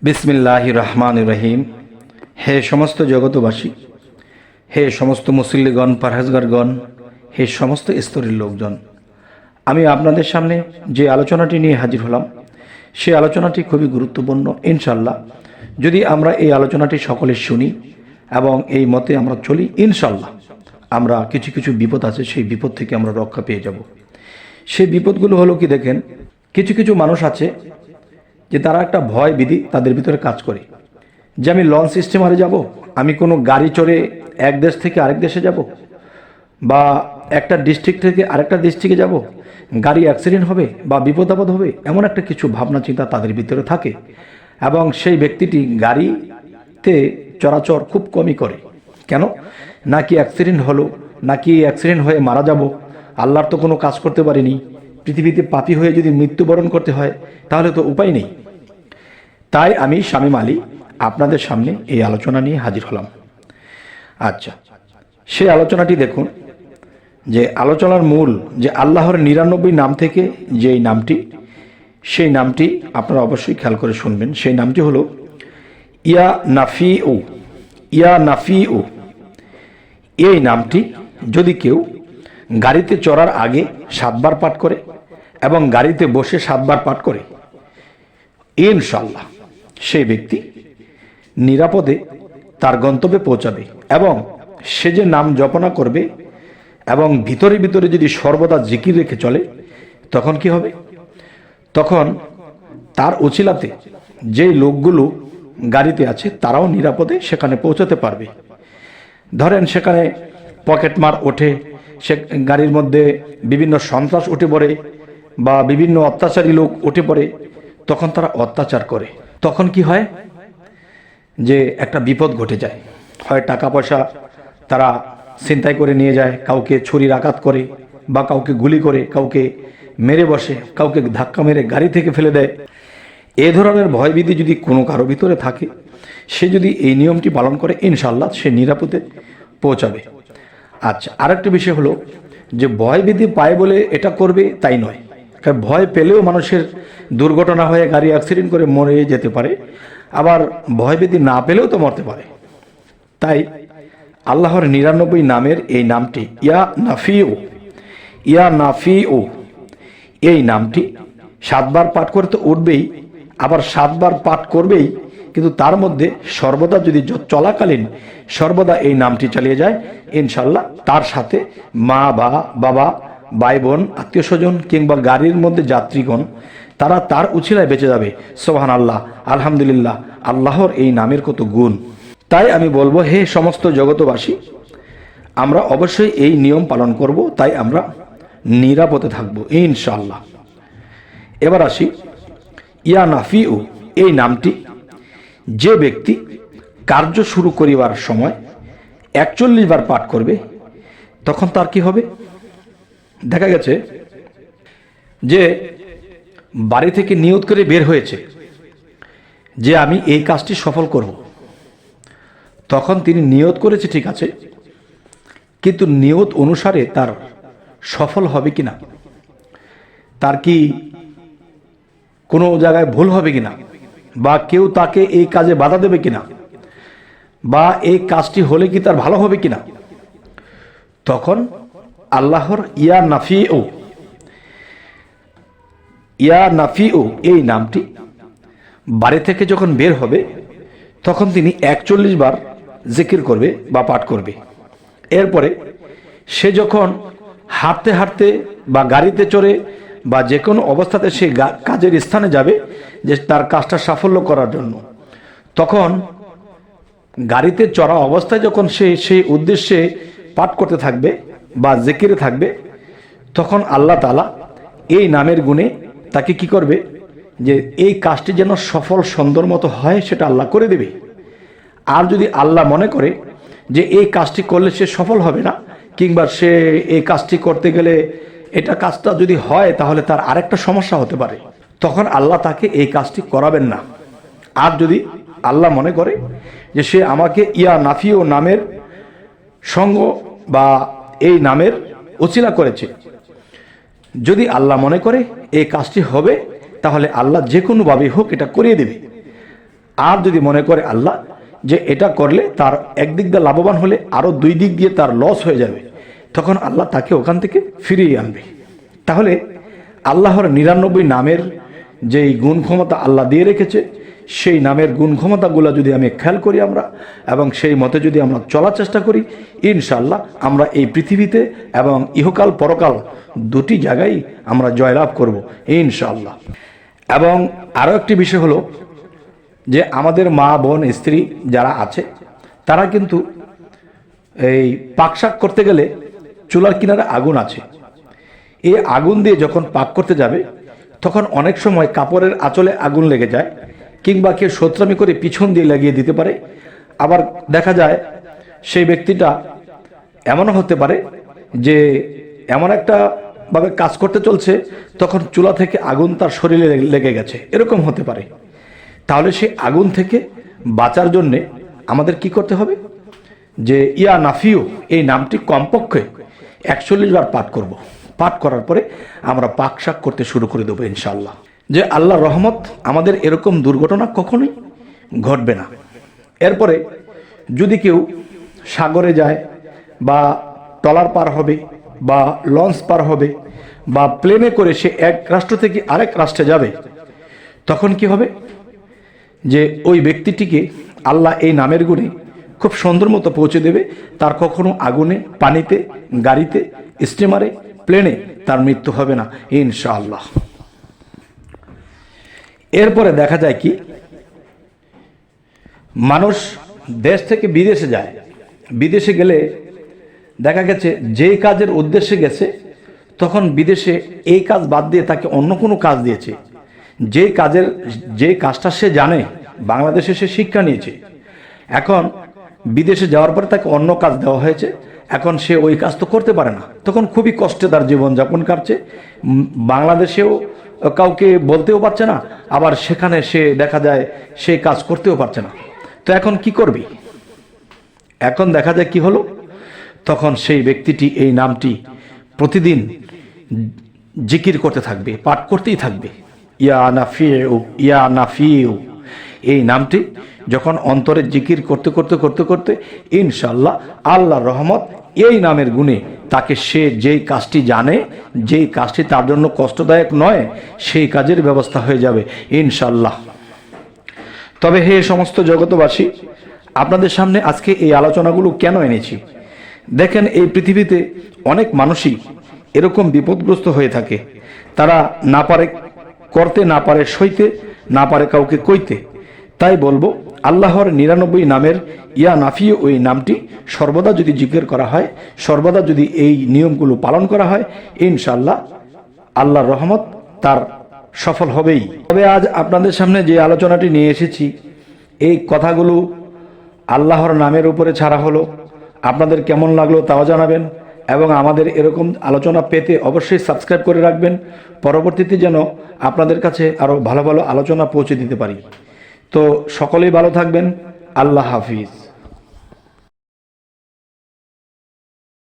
বিসমিল্লাহির রহমানির রহিম। হে সমস্ত জগতবাসী, হে সমস্ত মুসল্লিগণ, পারহেজগারগণ, হে সমস্ত স্তরের লোকজন, আমি আপনাদের সামনে যে আলোচনাটি নিয়ে হাজির হলাম সেই আলোচনাটি খুবই গুরুত্বপূর্ণ। ইনশাল্লাহ যদি আমরা এই আলোচনাটি সকলে শুনি এবং এই মতে আমরা চলি, ইনশাল্লাহ আমরা কিছু কিছু বিপদ আছে, সেই বিপদ থেকে আমরা রক্ষা পেয়ে যাব। সেই বিপদগুলো হলো কি, দেখেন, কিছু কিছু মানুষ আছে যে তারা একটা ভয় বিধি তাদের ভিতরে কাজ করে, যে আমি লঞ্চ স্টিমারে যাব, আমি কোনো গাড়ি চড়ে এক দেশ থেকে আরেক দেশে যাব, বা একটা ডিস্ট্রিক্ট থেকে আরেকটা ডিস্ট্রিক্টে যাব, গাড়ি অ্যাক্সিডেন্ট হবে বা বিপদ আপদ হবে, এমন একটা কিছু ভাবনা চিন্তা তাদের ভিতরে থাকে। এবং সেই ব্যক্তিটি গাড়িতে চলাচল খুব কমই করে। কেন? নাকি অ্যাক্সিডেন্ট হলো, নাকি অ্যাক্সিডেন্ট হয়ে মারা যাব, আল্লাহর তো কোনো কাজ করতে পারিনি, পৃথিবীতে পাপী হয়ে যদি মৃত্যুবরণ করতে হয় তাহলে তো উপায় নেই। তাই আমি শামীম আলী আপনাদের সামনে এই আলোচনা নিয়ে হাজির হলাম। আচ্ছা, সেই আলোচনাটি দেখুন, যে আলোচনার মূল যে আল্লাহর 99 নাম থেকে যেই নামটি, সেই নামটি আপনারা অবশ্যই খেয়াল করে শুনবেন। সেই নামটি হলো ইয়া নাফিউ। ইয়া নাফিউ এই নামটি যদি কেউ গাড়িতে চড়ার আগে 7 বার পাঠ করে এবং গাড়িতে বসে 7 বার পাঠ করে, ইনশাআল্লাহ সেই ব্যক্তি নিরাপদে তার গন্তব্যে পৌঁছাবে। এবং সে যে নাম জপনা করবে এবং ভিতরে ভিতরে যদি সর্বদা জিকির রেখে চলে, তখন কি হবে? তখন তার উছিলাতে যেই লোকগুলো গাড়িতে আছে তারাও নিরাপদে সেখানে পৌঁছাতে পারবে। ধরেন সেখানে পকেটমার ওঠে, সে গাড়ির মধ্যে বিভিন্ন সন্ত্রাস উঠে পড়ে বা বিভিন্ন অত্যাচারী লোক উঠে পড়ে, তখন তারা অত্যাচার করে। তখন কি হয়? যে একটা বিপদ ঘটে যায়। হয় টাকা পয়সা তারা ছিনতাই করে নিয়ে যায়, কাউকে ছুরির আঘাত করে বা কাউকে গুলি করে, কাউকে মেরে বসে, কাউকে ধাক্কা মেরে গাড়ি থেকে ফেলে দেয়। এ ধরনের ভয়ভীতি যদি কোনো কারো ভিতরে থাকে, সে যদি এই নিয়মটি পালন করে, ইনশাআল্লাহ সে নিরাপদে পৌঁছাবে। আচ্ছা, আরেকটি বিষয় হলো যে ভয়ভীতি পায় বলে এটা করবে তাই নয়। কারণ ভয় পেলেও মানুষের দুর্ঘটনা হয়ে গাড়ি অ্যাক্সিডেন্ট করে মরে যেতে পারে, আবার ভয়ভীতি না পেলেও তো মরতে পারে। তাই আল্লাহর 99 নামের এই নামটি ইয়া নাফিউ, ইয়া নাফিউ এই নামটি 7 বার পাঠ করতে উঠবেই, আবার 7 বার পাঠ করবেই, কিন্তু তার মধ্যে সর্বদা যদি চলাকালীন সর্বদা এই নামটি চালিয়ে যায়, ইনশাল্লাহ তার সাথে মা বা বাবা, ভাই বোন, আত্মীয় স্বজন কিংবা গাড়ির মধ্যে যাত্রীগণ, তারা তার উছিলায় বেঁচে যাবে। সুবহানাল্লাহ, আলহামদুলিল্লাহ, আল্লাহর এই নামের কত গুণ। তাই আমি বলবো, হে সমস্ত জগতবাসী, আমরা অবশ্যই এই নিয়ম পালন করব, তাই আমরা নিরাপদে থাকবো ইনশাআল্লাহ। এবার আসি, ইয়া নাফিউ এই নামটি যে ব্যক্তি কার্য শুরু করিবার সময় 41 বার পাঠ করবে, তখন তার কি হবে? দেখা গেছে যে বাড়ি থেকে নিয়ত করে বের হয়েছে যে আমি এই কাজটি সফল করব, তখন তিনি নিয়ত করেছে, ঠিক আছে, কিন্তু নিয়ত অনুসারে তার সফল হবে কিনা, তার কি কোনো জায়গায় ভুল হবে কিনা, বা কেউ তাকে এই কাজে বাধা দেবে কিনা, বা এই কাজটি হলে কি তার ভালো হবে কিনা, তখন আল্লাহর ইয়া নাফিউ, ইয়া নাফিউ এই নামটি বাড়ি থেকে যখন বের হবে, তখন তিনি 41 বার জিকির করবে বা পাঠ করবে। এরপরে সে যখন হাঁটতে হাঁটতে বা গাড়িতে চড়ে বা যে কোনো অবস্থাতে সে কাজের স্থানে যাবে, যে তার কাজটা সাফল্য করার জন্য, তখন গাড়িতে চড়া অবস্থায় যখন সে সেই উদ্দেশ্যে পাঠ করতে থাকবে বা জিকিরে থাকবে, তখন আল্লাহ তাআলা এই নামের গুণে তাকে কি করবে, যে এই কাজটি যেন সফল সুন্দর মতো হয় সেটা আল্লাহ করে দেবে। আর যদি আল্লাহ মনে করে যে এই কাজটি করলে সে সফল হবে না, কিংবা সে এই কাজটি করতে গেলে এটা কাজটা যদি হয় তাহলে তার আরেকটা সমস্যা হতে পারে, তখন আল্লাহ তাকে এই কাজটি করাবেন না। আর যদি আল্লাহ মনে করে যে সে আমাকে ইয়া নাফিউ নামের সঙ্গ বা এই নামের উছিলা করেছে, যদি আল্লাহ মনে করে এই কাজটি হবে, তাহলে আল্লাহ যে কোনোভাবেই হোক এটা করিয়ে দেবে। আর যদি মনে করে আল্লাহ যে এটা করলে তার একদিক দিয়ে লাভবান হলে আরও 2 দিক দিয়ে তার লস হয়ে যাবে, তখন আল্লাহ তাকে ওখান থেকে ফিরিয়ে আনবে। তাহলে আল্লাহর 99 নামের যেই গুণ ক্ষমতা আল্লাহ দিয়ে রেখেছে, সেই নামের গুণ ক্ষমতাগুলো যদি আমি খেয়াল করি আমরা, এবং সেই মতে যদি আমরা চলার চেষ্টা করি, ইনশাআল্লাহ আমরা এই পৃথিবীতে এবং ইহকাল পরকাল দুটি জায়গায় আমরা জয়লাভ করব ইনশাআল্লাহ। এবং আরও একটি বিষয় হলো যে আমাদের মা বোন স্ত্রী যারা আছে তারা কিন্তু এই পাক শাক করতে গেলে চুলার কিনারে আগুন আছে, এই আগুন দিয়ে যখন পাক করতে যাবে তখন অনেক সময় কাপড়ের আঁচলে আগুন লেগে যায়, কিংবা কেউ শত্রামি করে পিছন দিয়ে লাগিয়ে দিতে পারে। আবার দেখা যায় সেই ব্যক্তিটা এমনও হতে পারে যে এমন একটা ভাবে কাজ করতে চলছে, তখন চুলা থেকে আগুন তার শরীরে লেগে গেছে, এরকম হতে পারে। তাহলে সেই আগুন থেকে বাঁচার জন্যে আমাদের কি করতে হবে, যে ইয়া নাফিউ এই নামটি কমপক্ষে 41 বার পাঠ করব। পাঠ করার পরে আমরা পাক শাক করতে শুরু করে দেবো ইনশাআল্লাহ। যে আল্লাহর রহমত আমাদের এরকম দুর্ঘটনা কখনোই ঘটবে না। এরপরে যদি কেউ সাগরে যায়, বা ট্রলার পার হবে, বা লঞ্চ পার হবে, বা প্লেনে করে সে এক রাষ্ট্র থেকে আরেক রাষ্ট্রে যাবে, তখন কি হবে, যে ওই ব্যক্তিটিকে আল্লাহ এই নামের গুণে খুব সুন্দর মতো পৌঁছে দেবে। তার কখনো আগুনে, পানিতে, গাড়িতে, স্টিমারে, প্লেনে তার মৃত্যু হবে না ইনশাআল্লাহ। এরপরে দেখা যায় কি, মানুষ দেশ থেকে বিদেশে যায়, বিদেশে গেলে দেখা গেছে যেই কাজের উদ্দেশ্যে গেছে, তখন বিদেশে এই কাজ বাদ দিয়ে তাকে অন্য কোনো কাজ দিয়েছে। যে কাজটা সে জানে বাংলাদেশে সে শিক্ষা নিয়েছে, এখন বিদেশে যাওয়ার পরে তাকে অন্য কাজ দেওয়া হয়েছে, এখন সে ওই কাজ তো করতে পারে না, তখন খুবই কষ্টে তার জীবনযাপন কাটছে। বাংলাদেশেও কাউকে বলতেও পারছে না, আবার সেখানে সে দেখা যায় সেই কাজ করতেও পারছে না। তো এখন কি করবি? এখন দেখা যায় কি হলো, তখন সেই ব্যক্তিটি এই নামটি প্রতিদিন জিকির করতে থাকবে, পাঠ করতেই থাকবে, ইয়া নাফিউ ইয়া নাফিউ। এই নামটি যখন অন্তরে জিকির করতে করতে করতে করতে ইনশাআল্লাহ আল্লাহর রহমত এই নামের গুণে তাকে সে যেই কাজটি জানে, যেই কাজটি তার জন্য কষ্টদায়ক নয়, সেই কাজের ব্যবস্থা হয়ে যাবে ইনশাআল্লাহ। তবে হে সমস্ত জগতবাসী, আপনাদের সামনে আজকে এই আলোচনাগুলো কেন এনেছি? দেখেন, এই পৃথিবীতে অনেক মানুষই এরকম বিপদগ্রস্ত হয়ে থাকে। তারা না পারে করতে, না পারে সইতে, না পারে কাউকে কইতে। তাই বলবো, আল্লাহর 99 নামের ইয়া নাফি ওই নামটি সর্বদা যদি জিকির করা হয়, সর্বদা যদি এই নিয়মগুলো পালন করা হয়, ইনশাআল্লাহ আল্লাহর রহমত তার সফল হবেই। তবে আজ আপনাদের সামনে যে আলোচনাটি নিয়ে এসেছি, এই কথাগুলো আল্লাহর নামের উপরে ছাড়া হলো। আপনাদের কেমন লাগলো তাও জানাবেন, এবং আমাদের এরকম আলোচনা পেতে অবশ্যই সাবস্ক্রাইব করে রাখবেন, পরবর্তীতে যেন আপনাদের কাছে আরও ভালো ভালো আলোচনা পৌঁছে দিতে পারি। তো সকলেই ভালো থাকবেন। আল্লাহ হাফিজ।